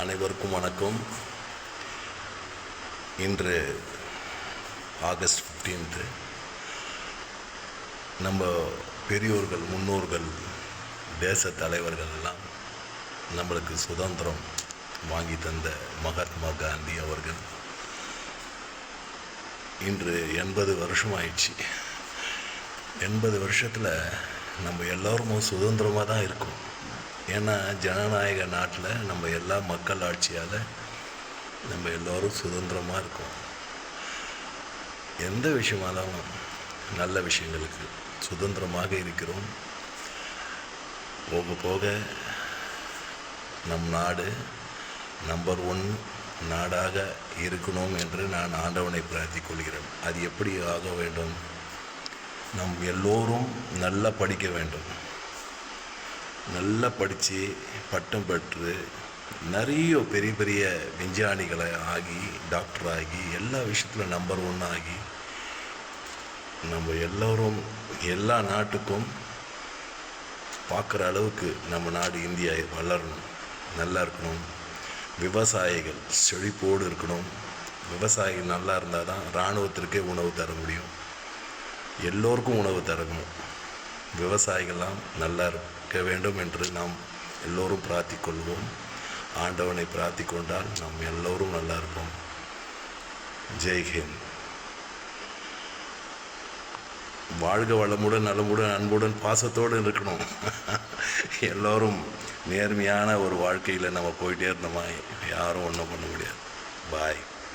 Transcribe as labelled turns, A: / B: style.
A: அனைவருக்கும் வணக்கம். இன்று ஆகஸ்ட் 15 நம்ம பெரியோர்கள், முன்னோர்கள், தேச தலைவர்கள் எல்லாம் நம்மளுக்கு சுதந்திரம் வாங்கி தந்த மகாத்மா காந்தி அவர்கள் இன்று 80 வருஷம் ஆயிடுச்சு. 80 வருஷத்தில் நம்ம எல்லோரும் சுதந்திரமாக தான் இருக்கோம். ஏன்னா ஜனநாயக நாட்டில் நம்ம எல்லா மக்கள் ஆட்சியால் நம்ம எல்லோரும் சுதந்திரமாக இருக்கோம். எந்த விஷயமானாலும் நல்ல விஷயங்களுக்கு சுதந்திரமாக இருக்கிறோம். போக போக நம் நாடு நம்பர் 1 நாடாக இருக்கணும் என்று நான் ஆண்டவனை பிரார்த்திக் கொள்கிறேன். அது எப்படி ஆக வேண்டும்? நம் எல்லோரும் நல்லா படிக்க வேண்டும். நல்லா படித்து பட்டம் பெற்று நிறைய பெரிய பெரிய விஞ்ஞானிகளை ஆகி, டாக்டர் ஆகி, எல்லா விஷயத்தில் நம்பர் 1 ஆகி நம்ம எல்லோரும் எல்லா நாட்டுக்கும் பார்க்குற அளவுக்கு நம்ம நாடு இந்தியா வளரணும், நல்லா இருக்கணும். விவசாயிகள் செழிப்போடு இருக்கணும். விவசாயிகள் நல்லா இருந்தால் தான் இராணுவத்திற்கே உணவு தர முடியும், எல்லோருக்கும் உணவு தரணும். விவசாயிகள்லாம் நல்லா இருக்க வேண்டும் என்று நாம் எல்லோரும் பிரார்த்திக் கொள்வோம். ஆண்டவனை பிரார்த்திக் கொண்டால் நாம் எல்லோரும் நல்லா இருப்போம். ஜெய்ஹிந்த். வாழ்க வளமுடன், நலமுடன், அன்புடன், பாசத்தோடு இருக்கணும். எல்லோரும் நேர்மையான ஒரு வாழ்க்கையில் நம்ம போயிட்டே இருந்தோமா யாரும் ஒன்றும் பண்ண முடியாது. பாய்.